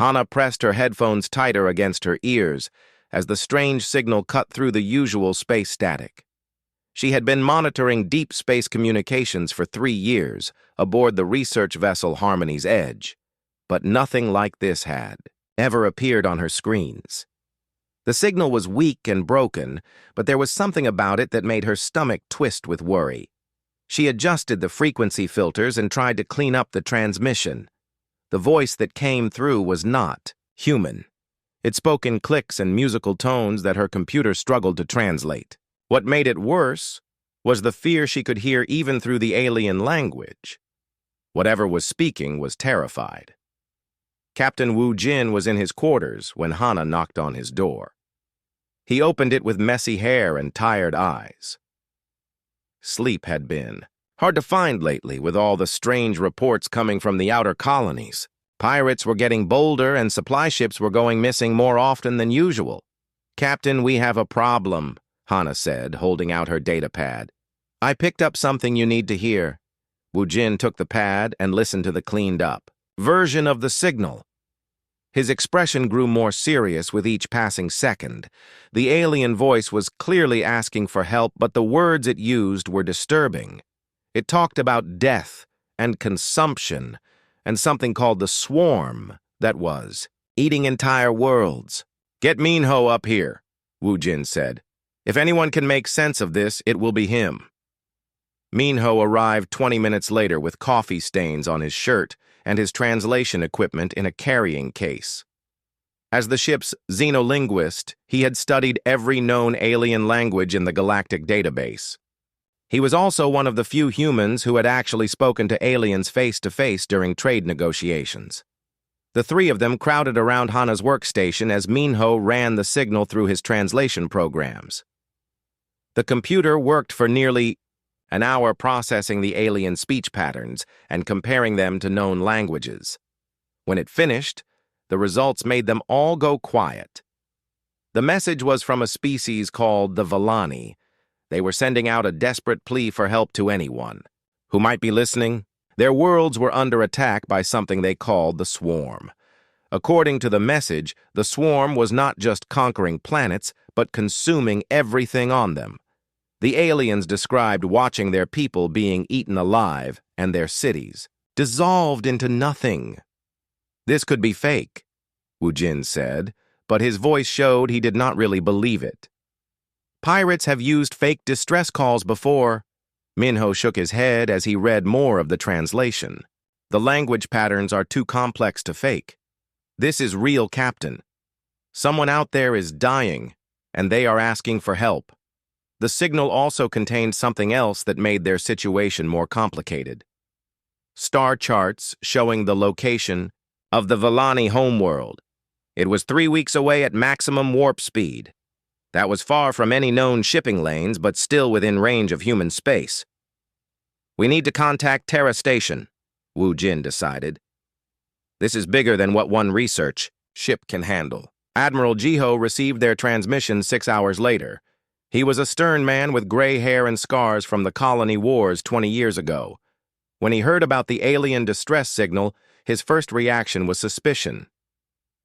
Hana pressed her headphones tighter against her ears as the strange signal cut through the usual space static. She had been monitoring deep space communications for 3 years aboard the research vessel Harmony's Edge, but nothing like this had ever appeared on her screens. The signal was weak and broken, but there was something about it that made her stomach twist with worry. She adjusted the frequency filters and tried to clean up the transmission. The voice that came through was not human. It spoke in clicks and musical tones that her computer struggled to translate. What made it worse was the fear she could hear even through the alien language. Whatever was speaking was terrified. Captain Wu Jin was in his quarters when Hana knocked on his door. He opened it with messy hair and tired eyes. Sleep had been hard to find lately with all the strange reports coming from the outer colonies. Pirates were getting bolder and supply ships were going missing more often than usual. "Captain, we have a problem," Hana said, holding out her data pad. "I picked up something you need to hear." Wu Jin took the pad and listened to the cleaned-up version of the signal. His expression grew more serious with each passing second. The alien voice was clearly asking for help, but the words it used were disturbing. It talked about death and consumption and something called the swarm that was eating entire worlds. "Get Minho up here," Wu Jin said. "If anyone can make sense of this, it will be him." Minho arrived 20 minutes later with coffee stains on his shirt and his translation equipment in a carrying case. As the ship's xenolinguist, he had studied every known alien language in the galactic database. He was also one of the few humans who had actually spoken to aliens face-to-face during trade negotiations. The 3 of them crowded around Hana's workstation as Minho ran the signal through his translation programs. The computer worked for nearly an hour processing the alien speech patterns and comparing them to known languages. When it finished, the results made them all go quiet. The message was from a species called the Villani. They were sending out a desperate plea for help to anyone who might be listening. Their worlds were under attack by something they called the swarm. According to the message, the swarm was not just conquering planets, but consuming everything on them. The aliens described watching their people being eaten alive and their cities dissolved into nothing. "This could be fake," Wu Jin said, but his voice showed he did not really believe it. "Pirates have used fake distress calls before." Minho shook his head as he read more of the translation. "The language patterns are too complex to fake. This is real, Captain. Someone out there is dying, and they are asking for help." The signal also contained something else that made their situation more complicated. Star charts showing the location of the Villani homeworld. It was 3 weeks away at maximum warp speed. That was far from any known shipping lanes, but still within range of human space. "We need to contact Terra Station," Wu Jin decided. "This is bigger than what one research ship can handle." Admiral Jiho received their transmission 6 hours later. He was a stern man with gray hair and scars from the colony wars 20 years ago. When he heard about the alien distress signal, his first reaction was suspicion.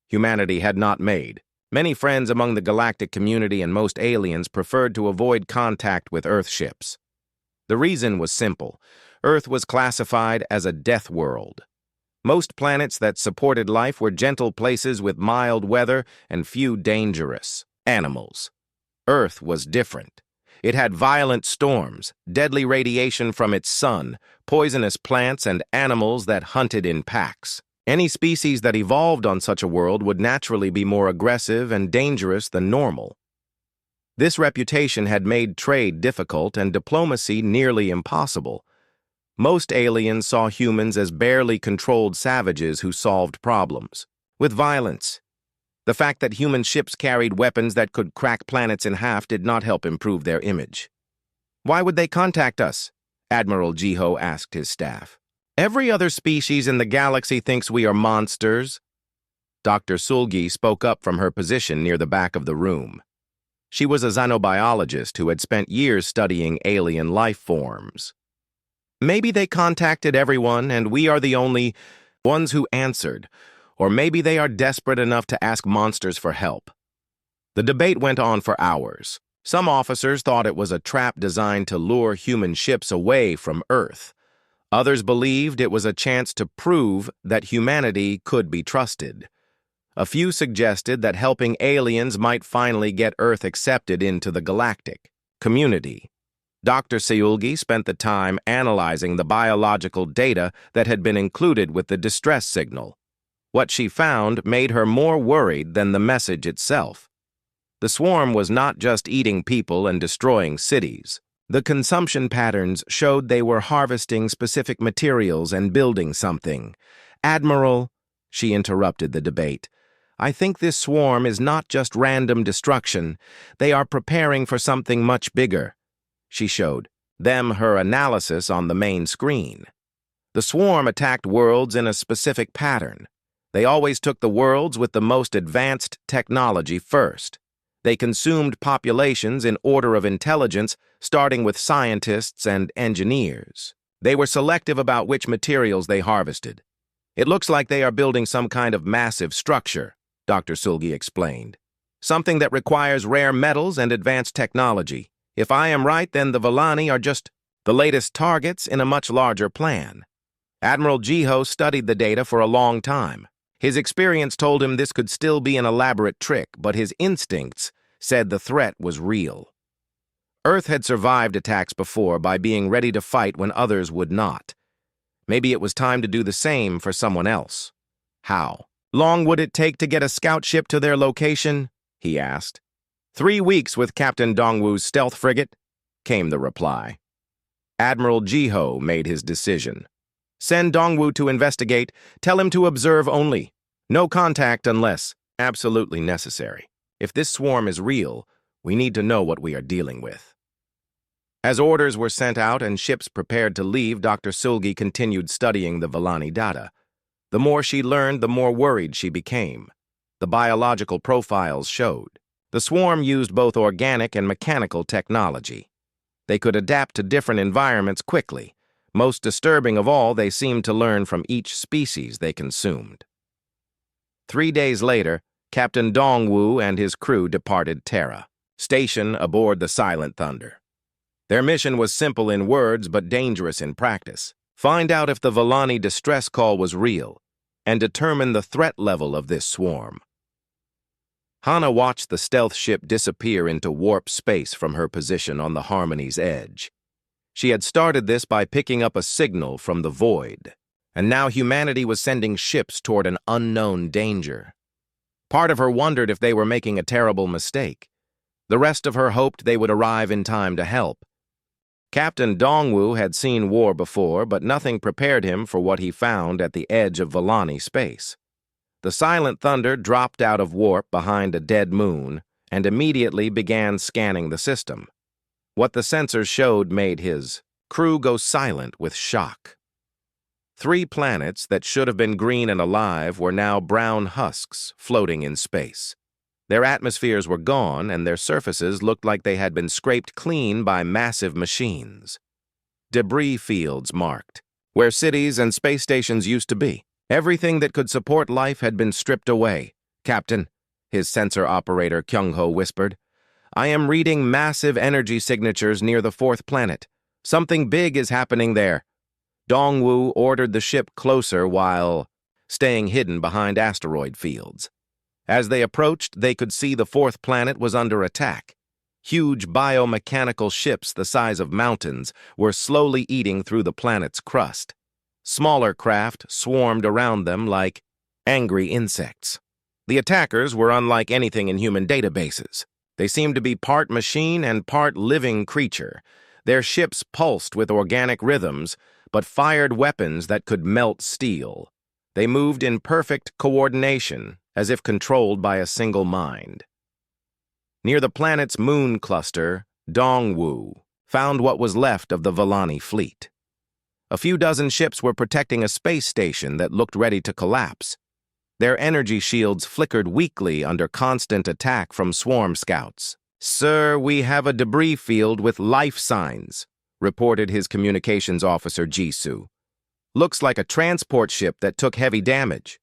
Humanity had not made many friends among the galactic community, and most aliens preferred to avoid contact with Earth ships. The reason was simple. Earth was classified as a death world. Most planets that supported life were gentle places with mild weather and few dangerous animals. Earth was different. It had violent storms, deadly radiation from its sun, poisonous plants, and animals that hunted in packs. Any species that evolved on such a world would naturally be more aggressive and dangerous than normal. This reputation had made trade difficult and diplomacy nearly impossible. Most aliens saw humans as barely controlled savages who solved problems with violence. The fact that human ships carried weapons that could crack planets in half did not help improve their image. "Why would they contact us?" Admiral Jiho asked his staff. "Every other species in the galaxy thinks we are monsters." Dr. Sulgi spoke up from her position near the back of the room. She was a xenobiologist who had spent years studying alien life forms. "Maybe they contacted everyone and we are the only ones who answered. or maybe they are desperate enough to ask monsters for help. The debate went on for hours. Some officers thought it was a trap designed to lure human ships away from Earth. Others believed it was a chance to prove that humanity could be trusted. A few suggested that helping aliens might finally get Earth accepted into the galactic community. Dr. Seulgi spent the time analyzing the biological data that had been included with the distress signal. What she found made her more worried than the message itself. The swarm was not just eating people and destroying cities. The consumption patterns showed they were harvesting specific materials and building something. "Admiral," she interrupted the debate, "I think this swarm is not just random destruction. They are preparing for something much bigger." She showed them her analysis on the main screen. The swarm attacked worlds in a specific pattern. They always took the worlds with the most advanced technology first. They consumed populations in order of intelligence, starting with scientists and engineers. They were selective about which materials they harvested. "It looks like they are building some kind of massive structure," Dr. Sulgi explained. "Something that requires rare metals and advanced technology. If I am right, then the Villani are just the latest targets in a much larger plan." Admiral Jiho studied the data for a long time. His experience told him this could still be an elaborate trick, but his instincts said the threat was real. Earth had survived attacks before by being ready to fight when others would not. Maybe it was time to do the same for someone else. How long would it take to get a scout ship to their location? He asked. 3 weeks with Captain Dongwu's stealth frigate, came the reply. Admiral Jiho made his decision. "Send Dongwu to investigate. Tell him to observe only. No contact unless absolutely necessary. If this swarm is real, we need to know what we are dealing with." As orders were sent out and ships prepared to leave, Dr. Sulgi continued studying the Villani data. The more she learned, the more worried she became. The biological profiles showed. The swarm used both organic and mechanical technology. They could adapt to different environments quickly. Most disturbing of all, they seemed to learn from each species they consumed. 3 days later, Captain Dongwu and his crew departed Terra, stationed aboard the Silent Thunder. Their mission was simple in words but dangerous in practice. Find out if the Villani distress call was real, and determine the threat level of this swarm. Hana watched the stealth ship disappear into warp space from her position on the Harmony's edge. She had started this by picking up a signal from the void, and now humanity was sending ships toward an unknown danger. Part of her wondered if they were making a terrible mistake. The rest of her hoped they would arrive in time to help. Captain Dongwu had seen war before, but nothing prepared him for what he found at the edge of Villani space. The Silent Thunder dropped out of warp behind a dead moon and immediately began scanning the system. What the sensors showed made his crew go silent with shock. 3 planets that should have been green and alive were now brown husks floating in space. Their atmospheres were gone, and their surfaces looked like they had been scraped clean by massive machines. Debris fields marked, where cities and space stations used to be. Everything that could support life had been stripped away. "Captain," his sensor operator Kyung-ho whispered, "I am reading massive energy signatures near the 4th planet. Something big is happening there." Dongwu ordered the ship closer while staying hidden behind asteroid fields. As they approached, they could see the 4th planet was under attack. Huge biomechanical ships the size of mountains were slowly eating through the planet's crust. Smaller craft swarmed around them like angry insects. The attackers were unlike anything in human databases. They seemed to be part machine and part living creature. Their ships pulsed with organic rhythms, but fired weapons that could melt steel. They moved in perfect coordination, as if controlled by a single mind. Near the planet's moon cluster, Dongwu found what was left of the Villani fleet. A few dozen ships were protecting a space station that looked ready to collapse. Their energy shields flickered weakly under constant attack from swarm scouts. "Sir, we have a debris field with life signs," reported his communications officer Jisoo. "Looks like a transport ship that took heavy damage."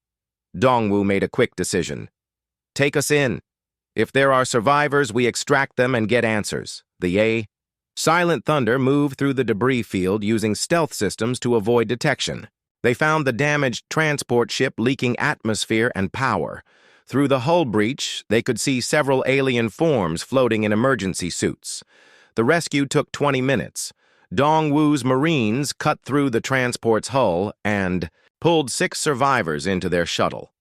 Dongwu made a quick decision. Take us in. If there are survivors, we extract them and get answers. The Silent Thunder moved through the debris field using stealth systems to avoid detection. They found the damaged transport ship leaking atmosphere and power. Through the hull breach, they could see several alien forms floating in emergency suits. The rescue took 20 minutes. Dongwu's Marines cut through the transport's hull and pulled 6 survivors into their shuttle.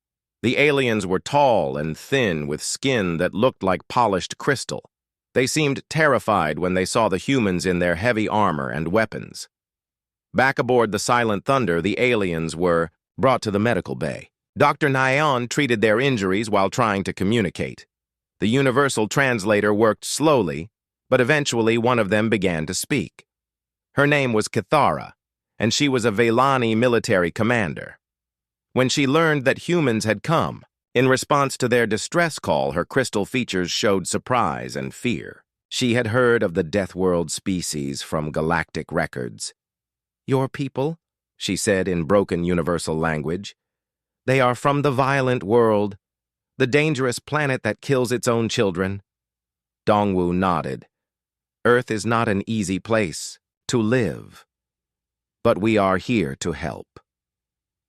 The aliens were tall and thin with skin that looked like polished crystal. They seemed terrified when they saw the humans in their heavy armor and weapons. Back aboard the Silent Thunder, the aliens were brought to the medical bay. Dr. Nyan treated their injuries while trying to communicate. The universal translator worked slowly, but eventually one of them began to speak. Her name was Kithara, and she was a Velani military commander. When she learned that humans had come, in response to their distress call, her crystal features showed surprise and fear. She had heard of the Deathworld species from galactic records. "Your people," she said in broken universal language. "They are from the violent world, the dangerous planet that kills its own children." Dongwu nodded. "Earth is not an easy place to live, but we are here to help."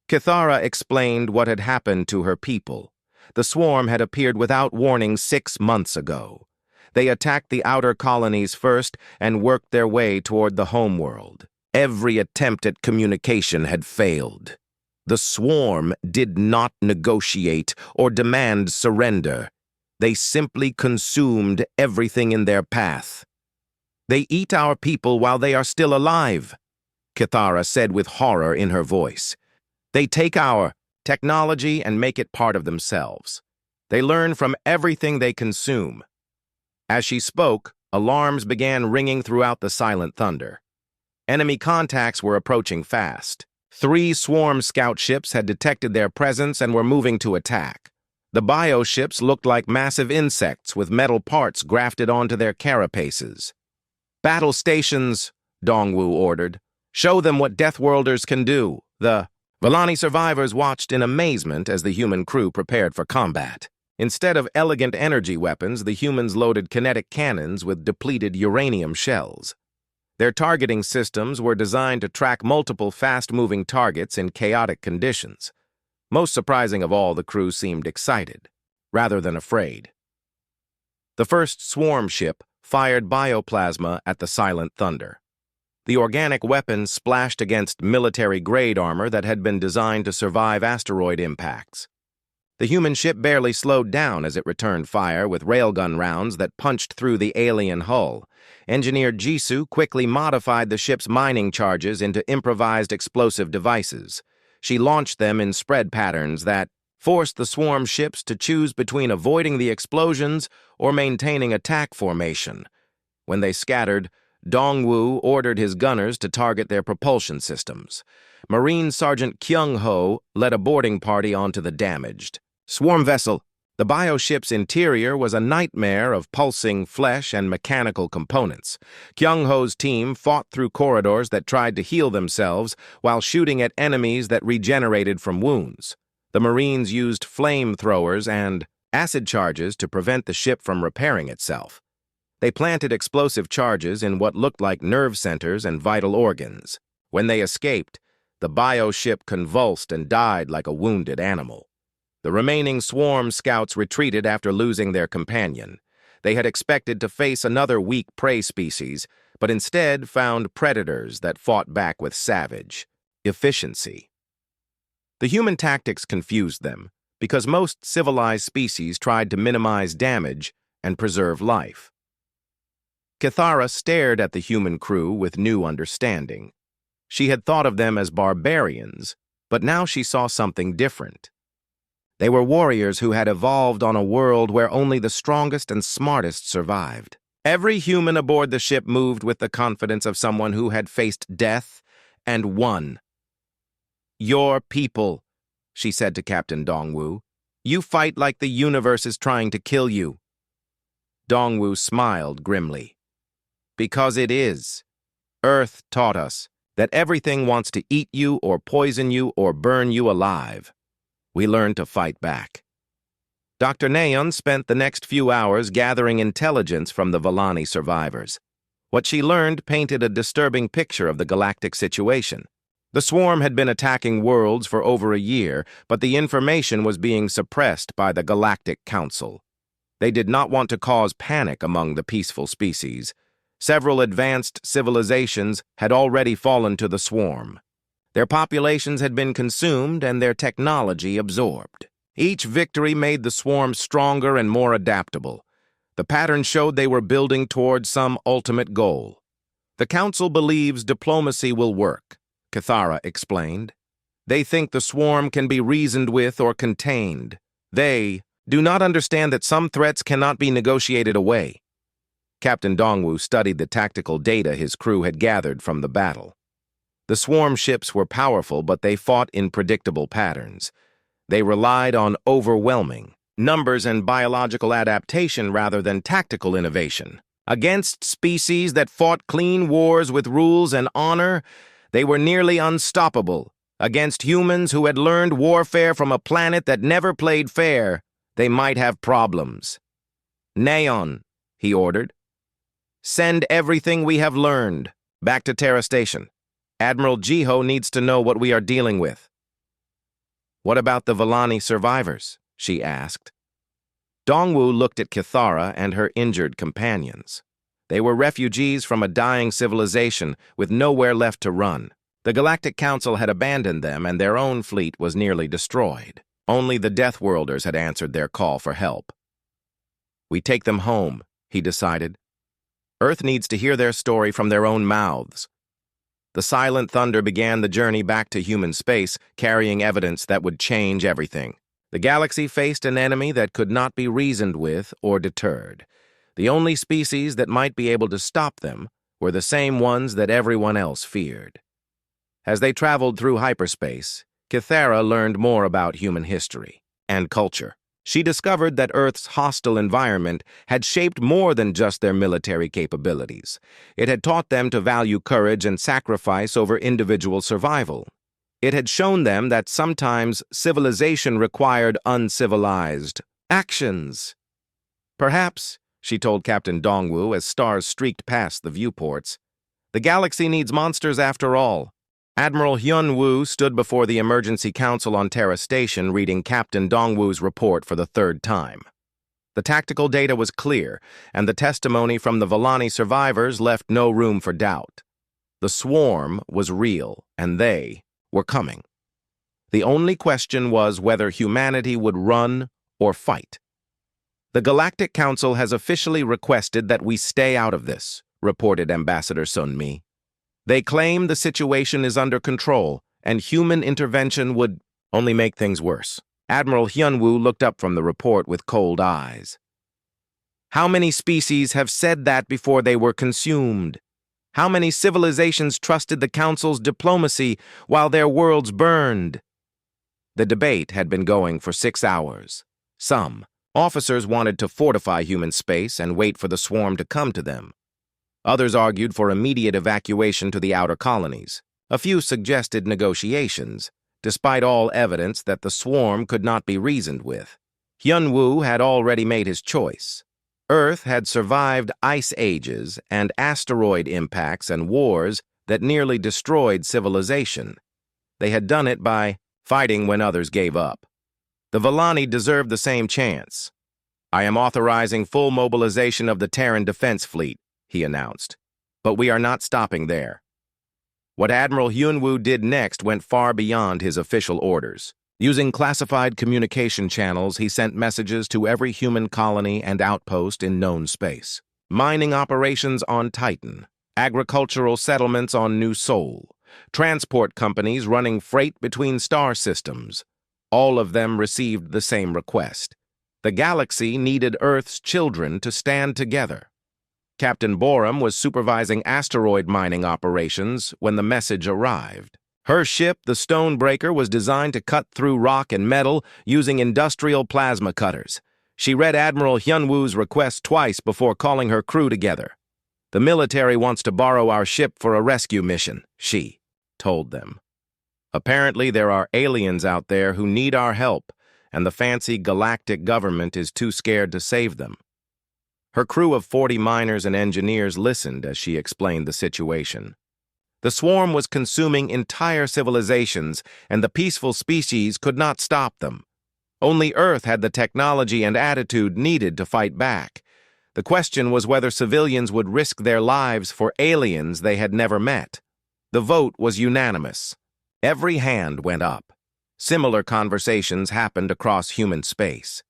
Kithara explained what had happened to her people. The swarm had appeared without warning 6 months ago. They attacked the outer colonies first and worked their way toward the homeworld. Every attempt at communication had failed. The swarm did not negotiate or demand surrender. They simply consumed everything in their path. "They eat our people while they are still alive," Kithara said with horror in her voice. "They take our technology and make it part of themselves. They learn from everything they consume." As she spoke, alarms began ringing throughout the Silent Thunder. Enemy contacts were approaching fast. 3 swarm scout ships had detected their presence and were moving to attack. The bioships looked like massive insects with metal parts grafted onto their carapaces. "Battle stations," Dongwu ordered. "Show them what Deathworlders can do." The Velani survivors watched in amazement as the human crew prepared for combat. Instead of elegant energy weapons, the humans loaded kinetic cannons with depleted uranium shells. Their targeting systems were designed to track multiple fast-moving targets in chaotic conditions. Most surprising of all, the crew seemed excited, rather than afraid. The first swarm ship fired bioplasma at the Silent Thunder. The organic weapon splashed against military-grade armor that had been designed to survive asteroid impacts. The human ship barely slowed down as it returned fire with railgun rounds that punched through the alien hull. Engineer Jisoo quickly modified the ship's mining charges into improvised explosive devices. She launched them in spread patterns that forced the swarm ships to choose between avoiding the explosions or maintaining attack formation. When they scattered, Dongwu ordered his gunners to target their propulsion systems. Marine Sergeant Kyung-ho led a boarding party onto the damaged swarm vessel. The bioship's interior was a nightmare of pulsing flesh and mechanical components. Kyung-ho's team fought through corridors that tried to heal themselves while shooting at enemies that regenerated from wounds. The Marines used flamethrowers and acid charges to prevent the ship from repairing itself. They planted explosive charges in what looked like nerve centers and vital organs. When they escaped, the bioship convulsed and died like a wounded animal. The remaining swarm scouts retreated after losing their companion. They had expected to face another weak prey species, but instead found predators that fought back with savage efficiency. The human tactics confused them, because most civilized species tried to minimize damage and preserve life. Kithara stared at the human crew with new understanding. She had thought of them as barbarians, but now she saw something different. They were warriors who had evolved on a world where only the strongest and smartest survived. Every human aboard the ship moved with the confidence of someone who had faced death and won. "Your people," she said to Captain Dongwu. "You fight like the universe is trying to kill you." Dongwu smiled grimly. "Because it is. Earth taught us that everything wants to eat you or poison you or burn you alive. We learned to fight back. Dr. Nayon spent the next few hours gathering intelligence from the Volani survivors. What she learned painted a disturbing picture of the galactic situation. The swarm had been attacking worlds for over a year, but the information was being suppressed by the Galactic Council. They did not want to cause panic among the peaceful species. Several advanced civilizations had already fallen to the swarm. Their populations had been consumed and their technology absorbed. Each victory made the swarm stronger and more adaptable. The pattern showed they were building towards some ultimate goal. The Council believes diplomacy will work, Cathara explained. They think the swarm can be reasoned with or contained. They do not understand that some threats cannot be negotiated away. Captain Dongwu studied the tactical data his crew had gathered from the battle. The swarm ships were powerful, but they fought in predictable patterns. They relied on overwhelming numbers and biological adaptation rather than tactical innovation. Against species that fought clean wars with rules and honor, they were nearly unstoppable. Against humans who had learned warfare from a planet that never played fair, they might have problems. Nayon, he ordered. Send everything we have learned back to Terra Station. Admiral Jiho needs to know what we are dealing with. What about the Volani survivors? She asked. Dongwu looked at Cathara and her injured companions. They were refugees from a dying civilization with nowhere left to run. The Galactic Council had abandoned them and their own fleet was nearly destroyed. Only the Deathworlders had answered their call for help. We take them home, he decided. Earth needs to hear their story from their own mouths. The Silent Thunder began the journey back to human space, carrying evidence that would change everything. The galaxy faced an enemy that could not be reasoned with or deterred. The only species that might be able to stop them were the same ones that everyone else feared. As they traveled through hyperspace, Cathara learned more about human history and culture. She discovered that Earth's hostile environment had shaped more than just their military capabilities. It had taught them to value courage and sacrifice over individual survival. It had shown them that sometimes civilization required uncivilized actions. Perhaps, she told Captain Dongwu as stars streaked past the viewports, the galaxy needs monsters after all. Admiral Hyun-woo stood before the Emergency Council on Terra Station reading Captain Dongwu's report for the third time. The tactical data was clear, and the testimony from the Volani survivors left no room for doubt. The swarm was real, and they were coming. The only question was whether humanity would run or fight. The Galactic Council has officially requested that we stay out of this, reported Ambassador Sun-mi. They claim the situation is under control, and human intervention would only make things worse. Admiral Hyun-woo looked up from the report with cold eyes. How many species have said that before they were consumed? How many civilizations trusted the Council's diplomacy while their worlds burned? The debate had been going for 6 hours. Some officers wanted to fortify human space and wait for the swarm to come to them. Others argued for immediate evacuation to the outer colonies. A few suggested negotiations, despite all evidence that the swarm could not be reasoned with. Hyun-woo had already made his choice. Earth had survived ice ages and asteroid impacts and wars that nearly destroyed civilization. They had done it by fighting when others gave up. The Volani deserved the same chance. I am authorizing full mobilization of the Terran Defense Fleet, he announced. But we are not stopping there. What Admiral Hyun-woo did next went far beyond his official orders. Using classified communication channels, he sent messages to every human colony and outpost in known space. Mining operations on Titan, agricultural settlements on New Sol, transport companies running freight between star systems. All of them received the same request. The galaxy needed Earth's children to stand together. Captain Borum was supervising asteroid mining operations when the message arrived. Her ship, the Stonebreaker, was designed to cut through rock and metal using industrial plasma cutters. She read Admiral Hyun-woo's request twice before calling her crew together. The military wants to borrow our ship for a rescue mission, she told them. Apparently, there are aliens out there who need our help, and the fancy galactic government is too scared to save them. Her crew of 40 miners and engineers listened as she explained the situation. The swarm was consuming entire civilizations, and the peaceful species could not stop them. Only Earth had the technology and attitude needed to fight back. The question was whether civilians would risk their lives for aliens they had never met. The vote was unanimous. Every hand went up. Similar conversations happened across human space.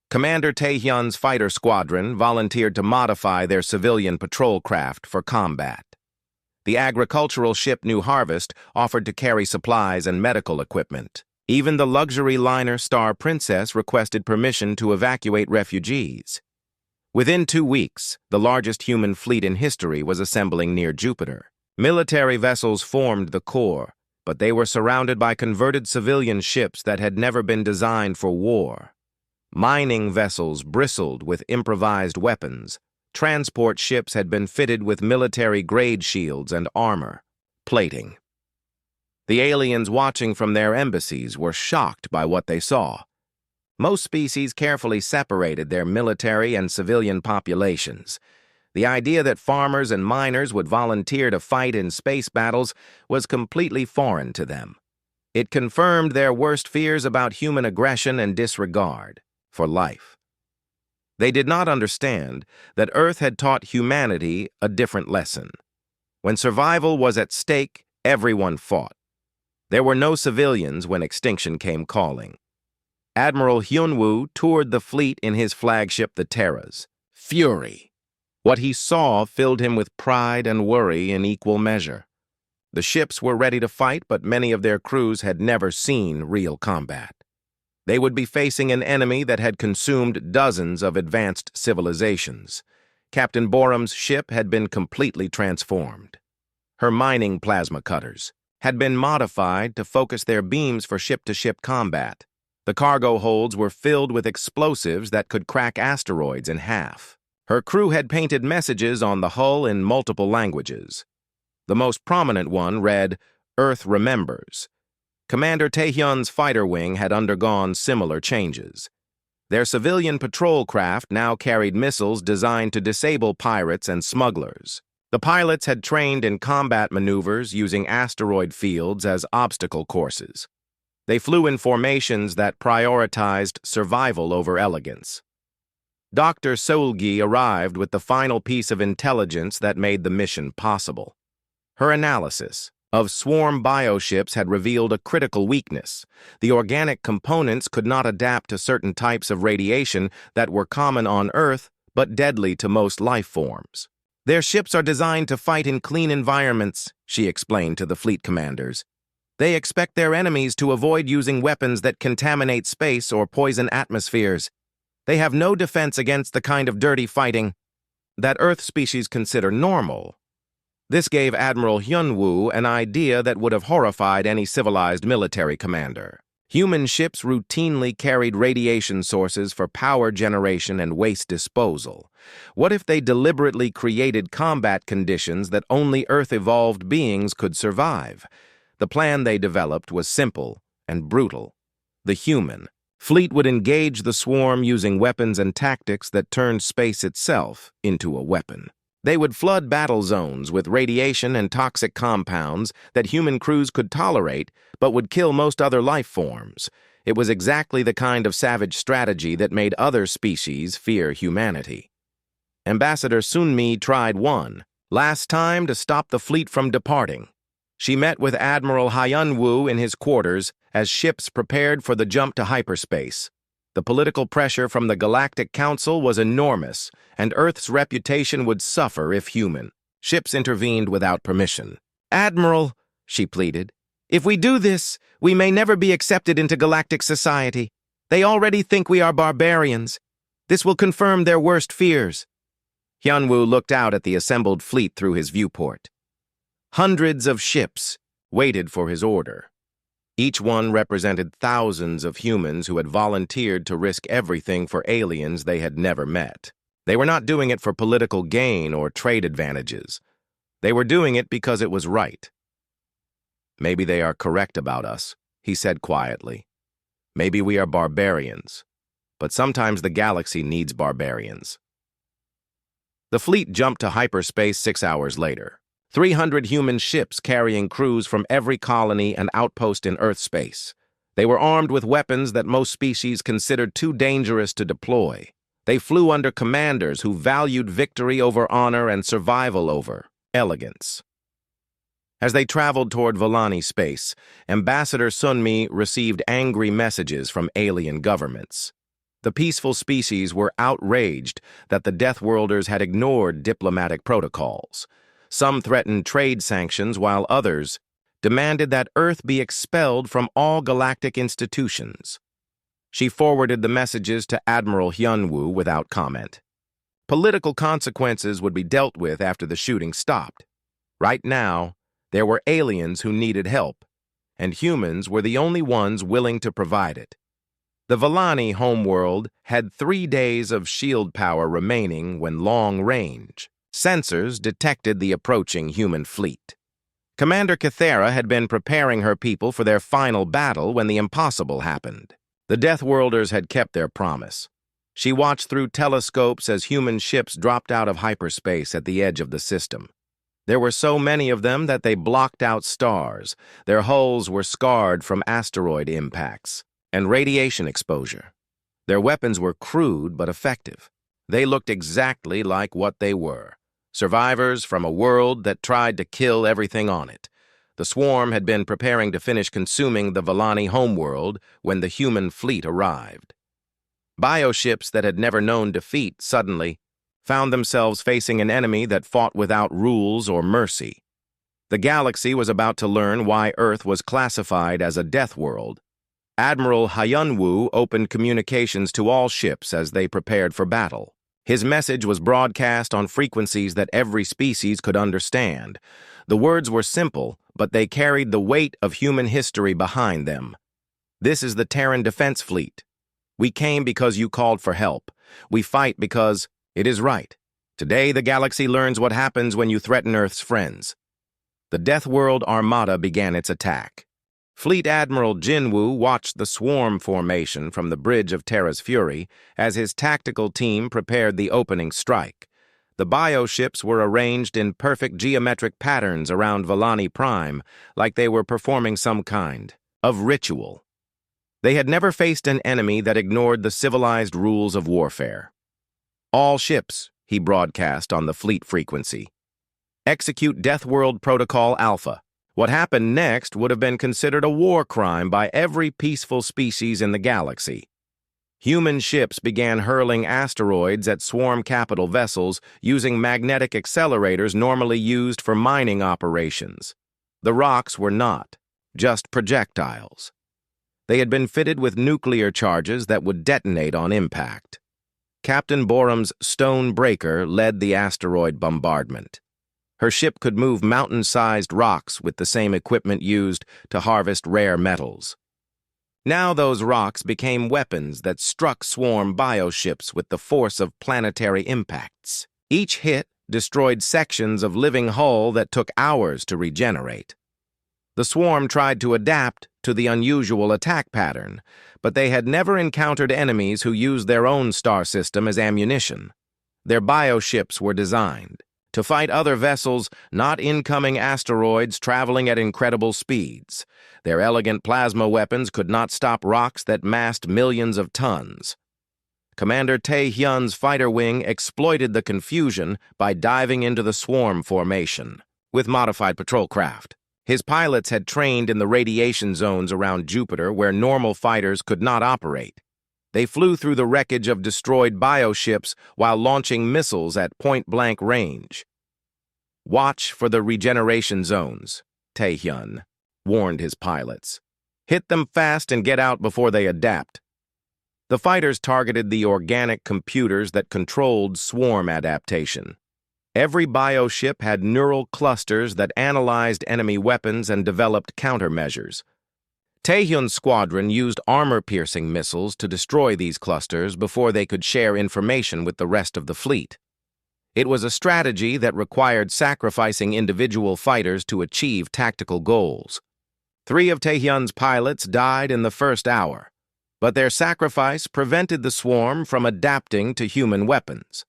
Commander Taehyun's fighter squadron volunteered to modify their civilian patrol craft for combat. The agricultural ship New Harvest offered to carry supplies and medical equipment. Even the luxury liner Star Princess requested permission to evacuate refugees. Within 2 weeks, the largest human fleet in history was assembling near Jupiter. Military vessels formed the core, but they were surrounded by converted civilian ships that had never been designed for war. Mining vessels bristled with improvised weapons. Transport ships had been fitted with military-grade shields and armor plating. The aliens watching from their embassies were shocked by what they saw. Most species carefully separated their military and civilian populations. The idea that farmers and miners would volunteer to fight in space battles was completely foreign to them. It confirmed their worst fears about human aggression and disregard for life. They did not understand that Earth had taught humanity a different lesson. When survival was at stake, everyone fought. There were no civilians when extinction came calling. Admiral Hyunwoo toured the fleet in his flagship, the Terra's Fury. What he saw filled him with pride and worry in equal measure. The ships were ready to fight, but many of their crews had never seen real combat. They would be facing an enemy that had consumed dozens of advanced civilizations. Captain Borum's ship had been completely transformed. Her mining plasma cutters had been modified to focus their beams for ship-to-ship combat. The cargo holds were filled with explosives that could crack asteroids in half. Her crew had painted messages on the hull in multiple languages. The most prominent one read, "Earth Remembers." Commander Taehyun's fighter wing had undergone similar changes. Their civilian patrol craft now carried missiles designed to disable pirates and smugglers. The pilots had trained in combat maneuvers using asteroid fields as obstacle courses. They flew in formations that prioritized survival over elegance. Dr. Seulgi arrived with the final piece of intelligence that made the mission possible. Her analysis of swarm bioships had revealed a critical weakness. The organic components could not adapt to certain types of radiation that were common on Earth but deadly to most life forms. Their ships are designed to fight in clean environments, she explained to the fleet commanders. They expect their enemies to avoid using weapons that contaminate space or poison atmospheres. They have no defense against the kind of dirty fighting that Earth species consider normal. This gave Admiral Hyunwoo an idea that would have horrified any civilized military commander. Human ships routinely carried radiation sources for power generation and waste disposal. What if they deliberately created combat conditions that only Earth-evolved beings could survive? The plan they developed was simple and brutal. The human fleet would engage the swarm using weapons and tactics that turned space itself into a weapon. They would flood battle zones with radiation and toxic compounds that human crews could tolerate but would kill most other life forms. It was exactly the kind of savage strategy that made other species fear humanity. Ambassador Sunmi tried one last time to stop the fleet from departing. She met with Admiral Hyunwoo in his quarters as ships prepared for the jump to hyperspace. The political pressure from the Galactic Council was enormous, and Earth's reputation would suffer if human ships intervened without permission. "Admiral," she pleaded, "if we do this, we may never be accepted into galactic society. They already think we are barbarians. This will confirm their worst fears." Hyunwoo looked out at the assembled fleet through his viewport. Hundreds of ships waited for his order. Each one represented thousands of humans who had volunteered to risk everything for aliens they had never met. They were not doing it for political gain or trade advantages. They were doing it because it was right. Maybe they are correct about us, he said quietly. Maybe we are barbarians. But sometimes the galaxy needs barbarians. The fleet jumped to hyperspace 6 hours later. 300 human ships carrying crews from every colony and outpost in Earth space. They were armed with weapons that most species considered too dangerous to deploy. They flew under commanders who valued victory over honor and survival over elegance. As they traveled toward Volani space, Ambassador Sunmi received angry messages from alien governments. The peaceful species were outraged that the Deathworlders had ignored diplomatic protocols. Some threatened trade sanctions, while others demanded that Earth be expelled from all galactic institutions. She forwarded the messages to Admiral Hyunwoo without comment. Political consequences would be dealt with after the shooting stopped. Right now, there were aliens who needed help, and humans were the only ones willing to provide it. The Volani homeworld had 3 days of shield power remaining when long-range sensors detected the approaching human fleet. Commander Kythera had been preparing her people for their final battle when the impossible happened. The Deathworlders had kept their promise. She watched through telescopes as human ships dropped out of hyperspace at the edge of the system. There were so many of them that they blocked out stars. Their hulls were scarred from asteroid impacts and radiation exposure. Their weapons were crude but effective. They looked exactly like what they were: survivors from a world that tried to kill everything on it. The swarm had been preparing to finish consuming the Volani homeworld when the human fleet arrived. Bioships that had never known defeat suddenly found themselves facing an enemy that fought without rules or mercy. The galaxy was about to learn why Earth was classified as a death world. Admiral Hyunwoo opened communications to all ships as they prepared for battle. His message was broadcast on frequencies that every species could understand. The words were simple, but they carried the weight of human history behind them. This is the Terran Defense Fleet. We came because you called for help. We fight because it is right. Today, the galaxy learns what happens when you threaten Earth's friends. The Deathworlder Armada began its attack. Fleet Admiral Jinwoo watched the swarm formation from the bridge of Terra's Fury as his tactical team prepared the opening strike. The bioships were arranged in perfect geometric patterns around SciFiPrime, like they were performing some kind of ritual. They had never faced an enemy that ignored the civilized rules of warfare. All ships, he broadcast on the fleet frequency. Execute Deathworld Protocol Alpha. What happened next would have been considered a war crime by every peaceful species in the galaxy. Human ships began hurling asteroids at swarm capital vessels using magnetic accelerators normally used for mining operations. The rocks were not just projectiles. They had been fitted with nuclear charges that would detonate on impact. Captain Borum's Stone Breaker led the asteroid bombardment. Her ship could move mountain-sized rocks with the same equipment used to harvest rare metals. Now those rocks became weapons that struck swarm bioships with the force of planetary impacts. Each hit destroyed sections of living hull that took hours to regenerate. The swarm tried to adapt to the unusual attack pattern, but they had never encountered enemies who used their own star system as ammunition. Their bioships were designed to fight other vessels, not incoming asteroids traveling at incredible speeds. Their elegant plasma weapons could not stop rocks that massed millions of tons. Commander Tae-hyun's fighter wing exploited the confusion by diving into the swarm formation with modified patrol craft. His pilots had trained in the radiation zones around Jupiter where normal fighters could not operate. They flew through the wreckage of destroyed bioships while launching missiles at point-blank range. Watch for the regeneration zones, Tae-hyun warned his pilots. Hit them fast and get out before they adapt. The fighters targeted the organic computers that controlled swarm adaptation. Every bioship had neural clusters that analyzed enemy weapons and developed countermeasures. Tae-hyun's squadron used armor-piercing missiles to destroy these clusters before they could share information with the rest of the fleet. It was a strategy that required sacrificing individual fighters to achieve tactical goals. 3 of Taehyun's pilots died in the first hour, but their sacrifice prevented the swarm from adapting to human weapons.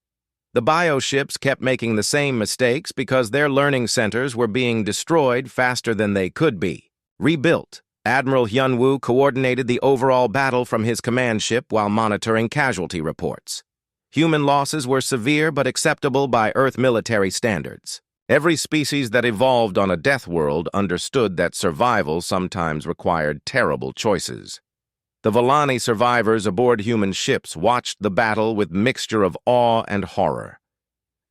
The bioships kept making the same mistakes because their learning centers were being destroyed faster than they could be. Rebuilt, Admiral Hyunwoo coordinated the overall battle from his command ship while monitoring casualty reports. Human losses were severe but acceptable by Earth military standards. Every species that evolved on a death world understood that survival sometimes required terrible choices. The Volani survivors aboard human ships watched the battle with mixture of awe and horror.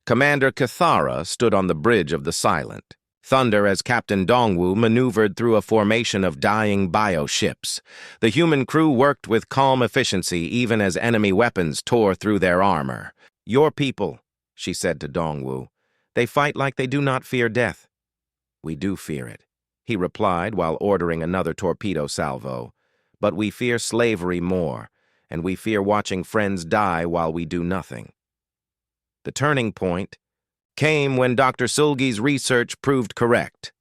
Commander Cathara stood on the bridge of the Silent. Thunder as Captain Dongwoo maneuvered through a formation of dying bioships. The human crew worked with calm efficiency even as enemy weapons tore through their armor. "Your people," she said to Dongwoo. "They fight like they do not fear death." "We do fear it," he replied while ordering another torpedo salvo. "But we fear slavery more, and we fear watching friends die while we do nothing." The turning point came when Dr. Sulgi's research proved correct.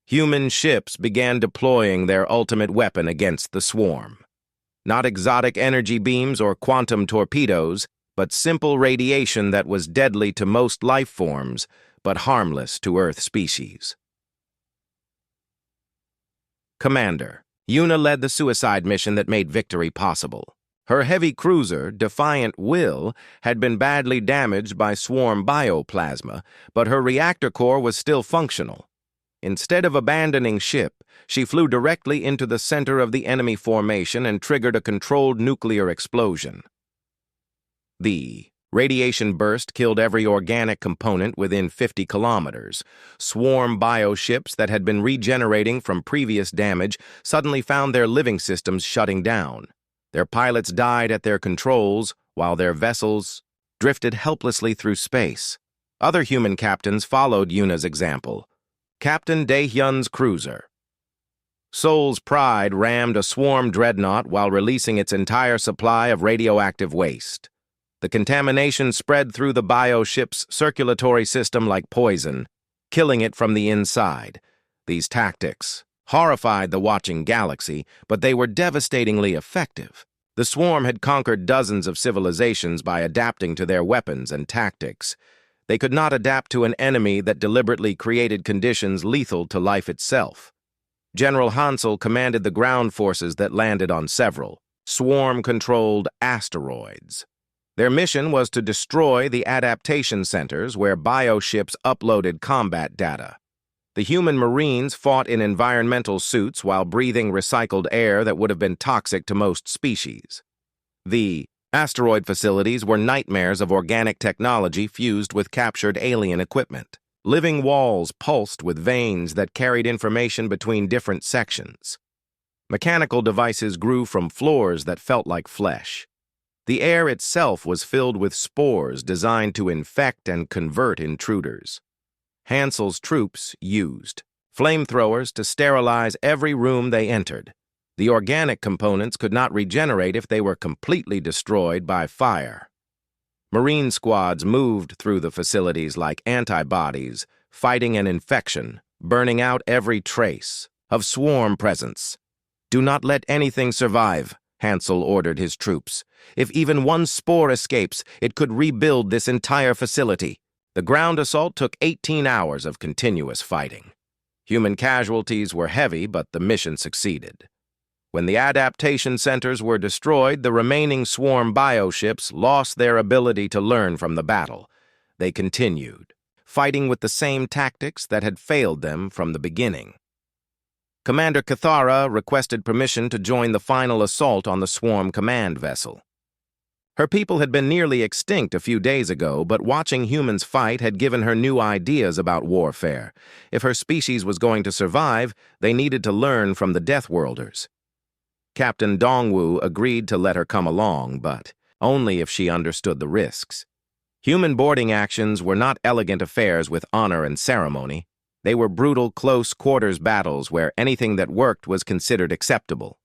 Human ships began deploying their ultimate weapon against the swarm. Not exotic energy beams or quantum torpedoes, but simple radiation that was deadly to most life forms, but harmless to Earth species. Commander. Yuna led the suicide mission that made victory possible. Her heavy cruiser, Defiant Will, had been badly damaged by swarm bioplasma, but her reactor core was still functional. Instead of abandoning ship, she flew directly into the center of the enemy formation and triggered a controlled nuclear explosion. The radiation burst killed every organic component within 50 kilometers. Swarm bioships that had been regenerating from previous damage suddenly found their living systems shutting down. Their pilots died at their controls, while their vessels drifted helplessly through space. Other human captains followed Yuna's example. Captain Daehyun's cruiser, Seoul's Pride, rammed a swarm dreadnought while releasing its entire supply of radioactive waste. The contamination spread through the bioship's circulatory system like poison, killing it from the inside. These tactics horrified the watching galaxy, but they were devastatingly effective. The swarm had conquered dozens of civilizations by adapting to their weapons and tactics. They could not adapt to an enemy that deliberately created conditions lethal to life itself. General Hansel commanded the ground forces that landed on several swarm-controlled asteroids. Their mission was to destroy the adaptation centers where bioships uploaded combat data. The human Marines fought in environmental suits while breathing recycled air that would have been toxic to most species. The asteroid facilities were nightmares of organic technology fused with captured alien equipment. Living walls pulsed with veins that carried information between different sections. Mechanical devices grew from floors that felt like flesh. The air itself was filled with spores designed to infect and convert intruders. Hansel's troops used flamethrowers to sterilize every room they entered. The organic components could not regenerate if they were completely destroyed by fire. Marine squads moved through the facilities like antibodies, fighting an infection, burning out every trace of swarm presence. "Do not let anything survive," Hansel ordered his troops. "If even one spore escapes, it could rebuild this entire facility." The ground assault took 18 hours of continuous fighting. Human casualties were heavy, but the mission succeeded. When the adaptation centers were destroyed, the remaining swarm bioships lost their ability to learn from the battle. They continued, fighting with the same tactics that had failed them from the beginning. Commander Cathara requested permission to join the final assault on the swarm command vessel. Her people had been nearly extinct a few days ago, but watching humans fight had given her new ideas about warfare. If her species was going to survive, they needed to learn from the Deathworlders. Captain Dongwoo agreed to let her come along, but only if she understood the risks. Human boarding actions were not elegant affairs with honor and ceremony. They were brutal, close-quarters battles where anything that worked was considered acceptable.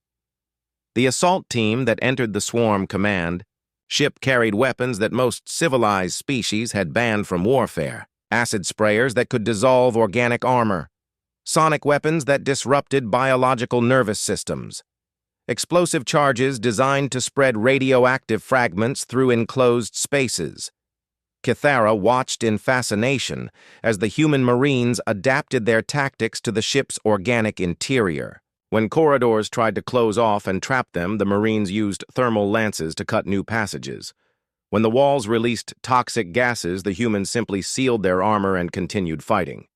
The assault team that entered the swarm command ship carried weapons that most civilized species had banned from warfare, acid sprayers that could dissolve organic armor, sonic weapons that disrupted biological nervous systems, explosive charges designed to spread radioactive fragments through enclosed spaces. Kithara watched in fascination as the human Marines adapted their tactics to the ship's organic interior. When corridors tried to close off and trap them, the Marines used thermal lances to cut new passages. When the walls released toxic gases, the humans simply sealed their armor and continued fighting.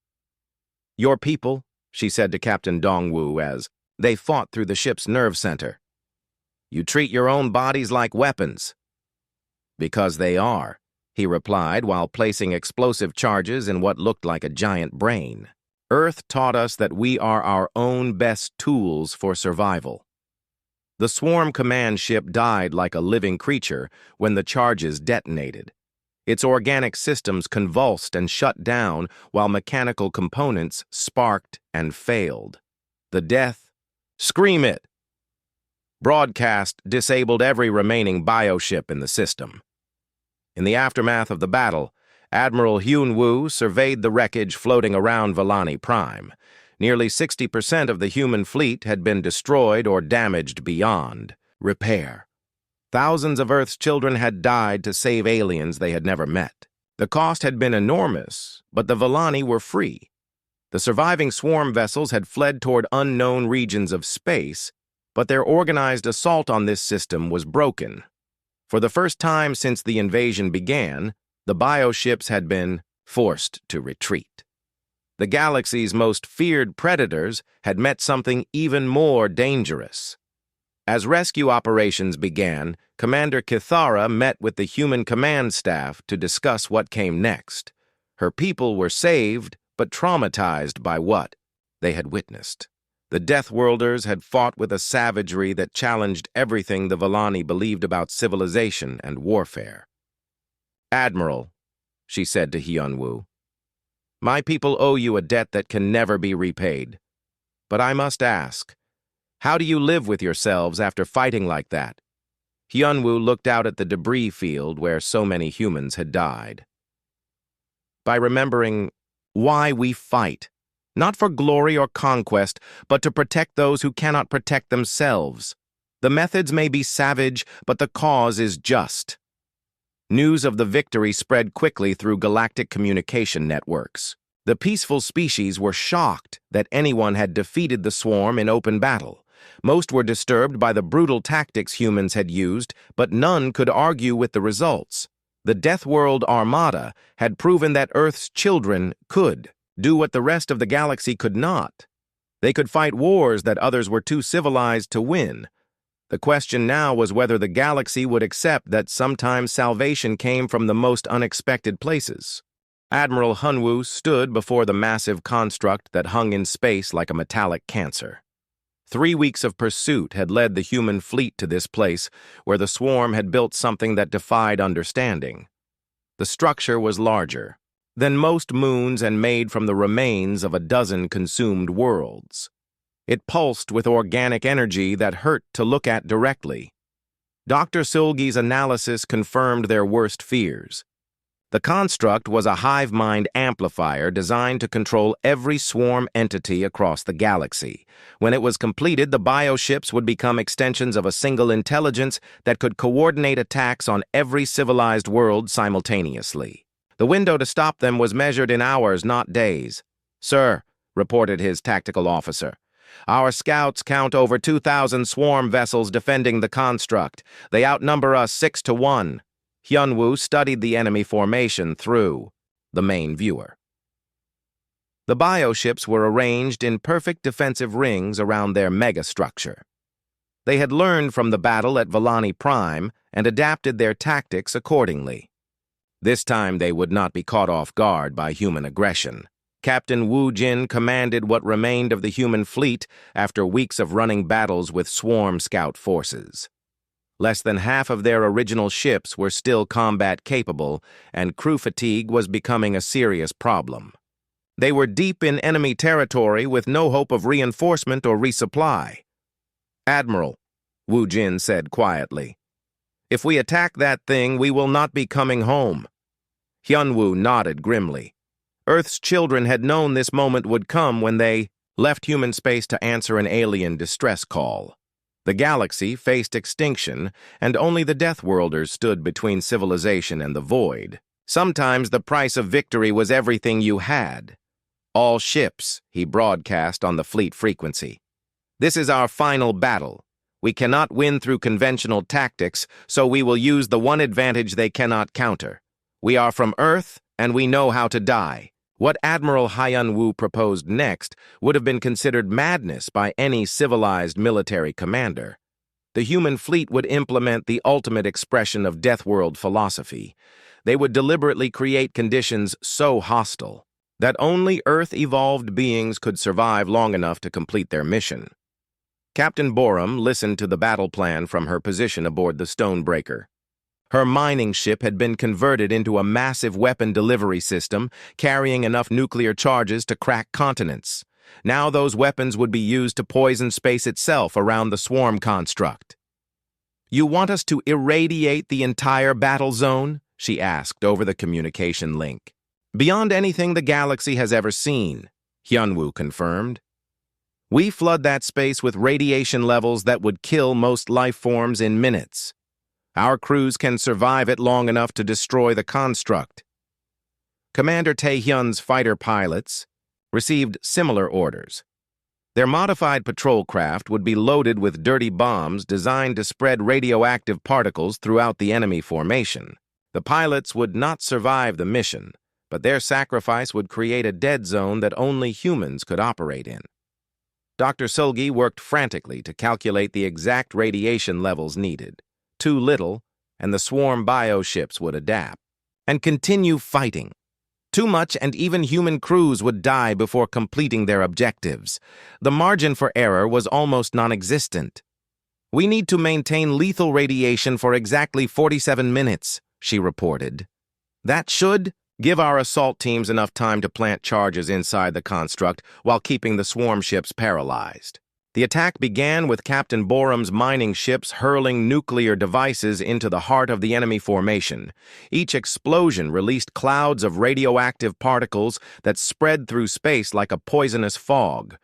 "Your people," she said to Captain Dongwu as they fought through the ship's nerve center. "You treat your own bodies like weapons." "Because they are," he replied while placing explosive charges in what looked like a giant brain. "Earth taught us that we are our own best tools for survival." The swarm command ship died like a living creature when the charges detonated. Its organic systems convulsed and shut down while mechanical components sparked and failed. The death, "Scream it!" broadcast disabled every remaining bioship in the system. In the aftermath of the battle, Admiral Hyun-woo surveyed the wreckage floating around HFY. Nearly 60% of the human fleet had been destroyed or damaged beyond repair. Thousands of Earth's children had died to save aliens they had never met. The cost had been enormous, but the Villani were free. The surviving swarm vessels had fled toward unknown regions of space, but their organized assault on this system was broken. For the first time since the invasion began, the bioships had been forced to retreat. The galaxy's most feared predators had met something even more dangerous. As rescue operations began, Commander Kithara met with the human command staff to discuss what came next. Her people were saved, but traumatized by what they had witnessed. The Deathworlders had fought with a savagery that challenged everything the Villani believed about civilization and warfare. "Admiral," she said to Hyun-woo, "my people owe you a debt that can never be repaid. But I must ask, how do you live with yourselves after fighting like that?" Hyun-woo looked out at the debris field where so many humans had died. "By remembering why we fight. Not for glory or conquest, but to protect those who cannot protect themselves. The methods may be savage, but the cause is just." News of the victory spread quickly through galactic communication networks. The peaceful species were shocked that anyone had defeated the swarm in open battle. Most were disturbed by the brutal tactics humans had used, but none could argue with the results. The Deathworlder Armada had proven that Earth's children could do what the rest of the galaxy could not. They could fight wars that others were too civilized to win. The question now was whether the galaxy would accept that sometimes salvation came from the most unexpected places. Admiral Hyun-woo stood before the massive construct that hung in space like a metallic cancer. 3 weeks of pursuit had led the human fleet to this place where the swarm had built something that defied understanding. The structure was larger than most moons and made from the remains of a dozen consumed worlds. It pulsed with organic energy that hurt to look at directly. Dr. Sulgi's analysis confirmed their worst fears. The construct was a hive mind amplifier designed to control every swarm entity across the galaxy. When it was completed, the bioships would become extensions of a single intelligence that could coordinate attacks on every civilized world simultaneously. The window to stop them was measured in hours, not days. "Sir," reported his tactical officer, "our scouts count over 2,000 swarm vessels defending the construct. They outnumber us 6-1. Hyun-woo studied the enemy formation through the main viewer. The bioships were arranged in perfect defensive rings around their megastructure. They had learned from the battle at HFY and adapted their tactics accordingly. This time they would not be caught off guard by human aggression. Captain Woo Jin commanded what remained of the human fleet after weeks of running battles with swarm scout forces. Less than half of their original ships were still combat-capable, and crew fatigue was becoming a serious problem. They were deep in enemy territory with no hope of reinforcement or resupply. "Admiral," Woo Jin said quietly, "if we attack that thing, we will not be coming home." Hyun-woo nodded grimly. Earth's children had known this moment would come when they left human space to answer an alien distress call. The galaxy faced extinction, and only the Deathworlders stood between civilization and the void. Sometimes the price of victory was everything you had. "All ships," he broadcast on the fleet frequency. "This is our final battle. We cannot win through conventional tactics, so we will use the one advantage they cannot counter. We are from Earth, and we know how to die." What Admiral Hyun-woo proposed next would have been considered madness by any civilized military commander. The human fleet would implement the ultimate expression of Deathworld philosophy. They would deliberately create conditions so hostile that only Earth-evolved beings could survive long enough to complete their mission. Captain Borum listened to the battle plan from her position aboard the Stonebreaker. Her mining ship had been converted into a massive weapon delivery system, carrying enough nuclear charges to crack continents. Now those weapons would be used to poison space itself around the swarm construct. "You want us to irradiate the entire battle zone?" she asked over the communication link. "Beyond anything the galaxy has ever seen," Hyun-woo confirmed. "We flood that space with radiation levels that would kill most life forms in minutes. Our crews can survive it long enough to destroy the construct." Commander Tae-hyun's fighter pilots received similar orders. Their modified patrol craft would be loaded with dirty bombs designed to spread radioactive particles throughout the enemy formation. The pilots would not survive the mission, but their sacrifice would create a dead zone that only humans could operate in. Dr. Solgi worked frantically to calculate the exact radiation levels needed. Too little, and the swarm bioships would adapt and continue fighting. Too much, and even human crews would die before completing their objectives. The margin for error was almost non-existent. "We need to maintain lethal radiation for exactly 47 minutes, she reported. "That should give our assault teams enough time to plant charges inside the construct while keeping the swarm ships paralyzed." The attack began with Captain Borum's mining ships hurling nuclear devices into the heart of the enemy formation. Each explosion released clouds of radioactive particles that spread through space like a poisonous fog.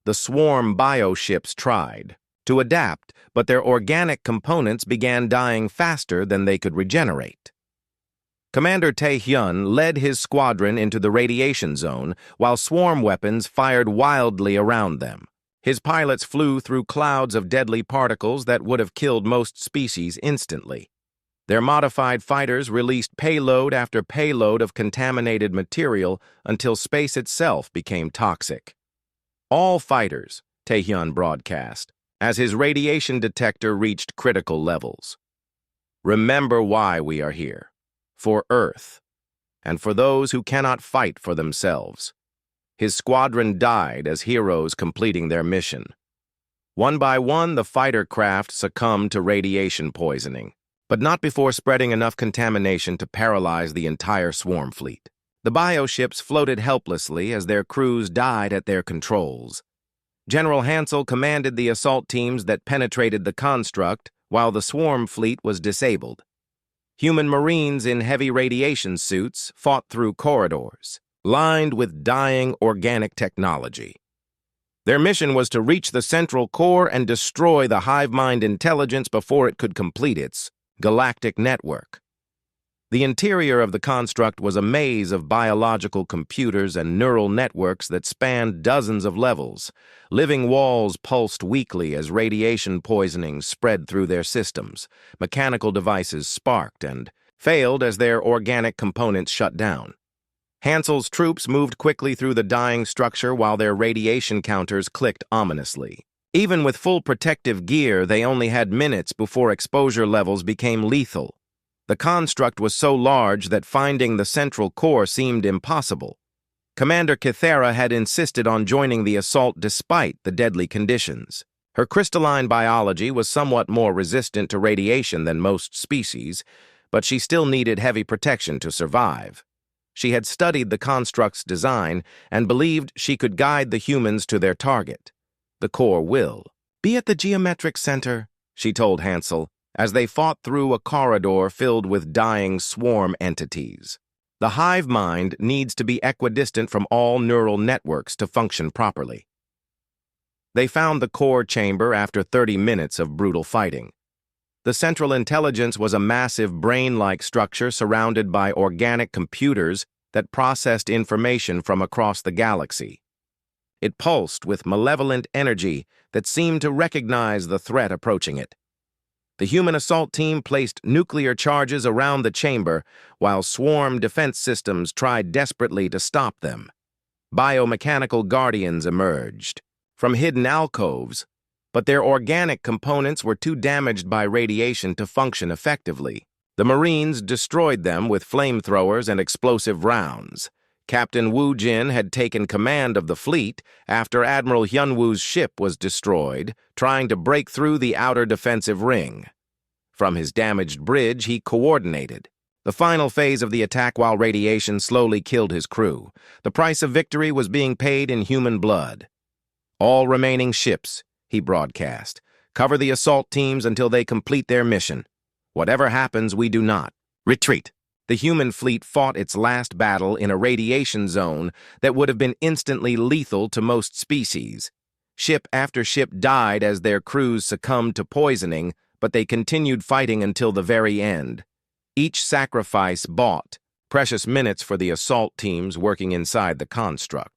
The swarm bioships tried to adapt, but their organic components began dying faster than they could regenerate. Commander Tae-hyun led his squadron into the radiation zone while swarm weapons fired wildly around them. His pilots flew through clouds of deadly particles that would have killed most species instantly. Their modified fighters released payload after payload of contaminated material until space itself became toxic. "All fighters," Tae-hyun broadcast, as his radiation detector reached critical levels. "Remember why we are here. For Earth, and for those who cannot fight for themselves." His squadron died as heroes completing their mission. One by one, the fighter craft succumbed to radiation poisoning, but not before spreading enough contamination to paralyze the entire swarm fleet. The bioships floated helplessly as their crews died at their controls. General Hansel commanded the assault teams that penetrated the construct while the swarm fleet was disabled. Human Marines in heavy radiation suits fought through corridors lined with dying organic technology. Their mission was to reach the central core and destroy the hive mind intelligence before it could complete its galactic network. The interior of the construct was a maze of biological computers and neural networks that spanned dozens of levels. Living walls pulsed weakly as radiation poisoning spread through their systems. Mechanical devices sparked and failed as their organic components shut down. Hansel's troops moved quickly through the dying structure while their radiation counters clicked ominously. Even with full protective gear, they only had minutes before exposure levels became lethal. The construct was so large that finding the central core seemed impossible. Commander Kythera had insisted on joining the assault despite the deadly conditions. Her crystalline biology was somewhat more resistant to radiation than most species, but she still needed heavy protection to survive. She had studied the construct's design and believed she could guide the humans to their target. The core will be at the geometric center, she told Hansel, as they fought through a corridor filled with dying swarm entities. The hive mind needs to be equidistant from all neural networks to function properly. They found the core chamber after 30 minutes of brutal fighting. The Central Intelligence was a massive brain-like structure surrounded by organic computers that processed information from across the galaxy. It pulsed with malevolent energy that seemed to recognize the threat approaching it. The human assault team placed nuclear charges around the chamber, while swarm defense systems tried desperately to stop them. Biomechanical guardians emerged from hidden alcoves, but their organic components were too damaged by radiation to function effectively. The Marines destroyed them with flamethrowers and explosive rounds. Captain Wu Jin had taken command of the fleet after Admiral Hyunwoo's ship was destroyed, trying to break through the outer defensive ring. From his damaged bridge, he coordinated the final phase of the attack while radiation slowly killed his crew. The price of victory was being paid in human blood. All remaining ships, he broadcast, cover the assault teams until they complete their mission. Whatever happens, we do not retreat. The human fleet fought its last battle in a radiation zone that would have been instantly lethal to most species. Ship after ship died as their crews succumbed to poisoning, but they continued fighting until the very end. Each sacrifice bought precious minutes for the assault teams working inside the construct.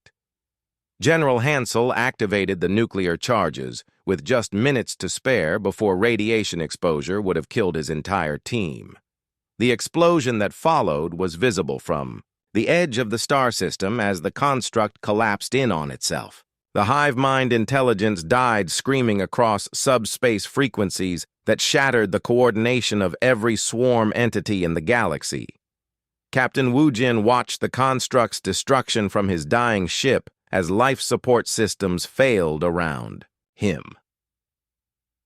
General Hansel activated the nuclear charges with just minutes to spare before radiation exposure would have killed his entire team. The explosion that followed was visible from the edge of the star system as the construct collapsed in on itself. The hive mind intelligence died screaming across subspace frequencies that shattered the coordination of every swarm entity in the galaxy. Captain Wu Jin watched the construct's destruction from his dying ship as life support systems failed around him.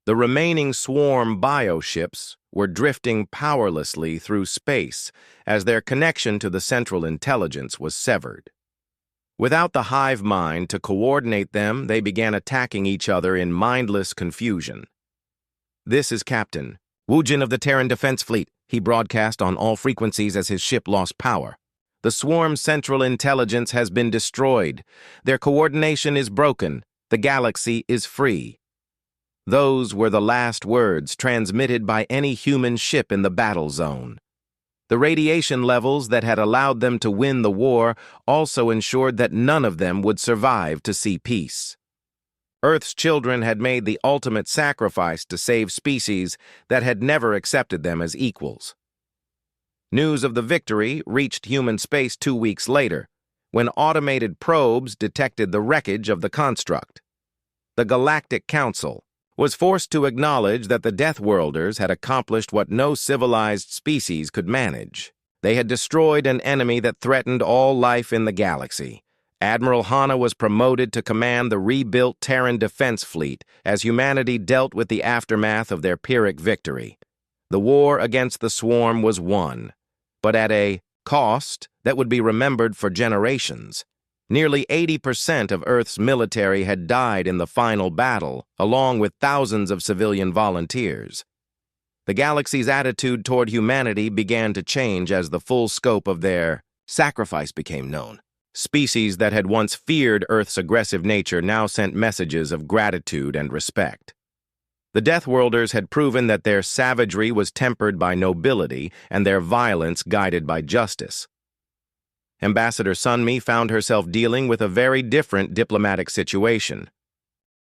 The remaining swarm bioships were drifting powerlessly through space as their connection to the Central Intelligence was severed. Without the hive mind to coordinate them, they began attacking each other in mindless confusion. "This is Captain Wu Jin of the Terran Defense Fleet," he broadcast on all frequencies as his ship lost power. "The swarm's Central Intelligence has been destroyed. Their coordination is broken. The galaxy is free." Those were the last words transmitted by any human ship in the battle zone. The radiation levels that had allowed them to win the war also ensured that none of them would survive to see peace. Earth's children had made the ultimate sacrifice to save species that had never accepted them as equals. News of the victory reached human space 2 weeks later, when automated probes detected the wreckage of the construct. The Galactic Council was forced to acknowledge that the Deathworlders had accomplished what no civilized species could manage. They had destroyed an enemy that threatened all life in the galaxy. Admiral Hana was promoted to command the rebuilt Terran Defense Fleet as humanity dealt with the aftermath of their Pyrrhic victory. The war against the swarm was won, but at a cost that would be remembered for generations. Nearly 80% of Earth's military had died in the final battle, along with thousands of civilian volunteers. The galaxy's attitude toward humanity began to change as the full scope of their sacrifice became known. Species that had once feared Earth's aggressive nature now sent messages of gratitude and respect. The Deathworlders had proven that their savagery was tempered by nobility and their violence guided by justice. Ambassador Sunmi found herself dealing with a very different diplomatic situation.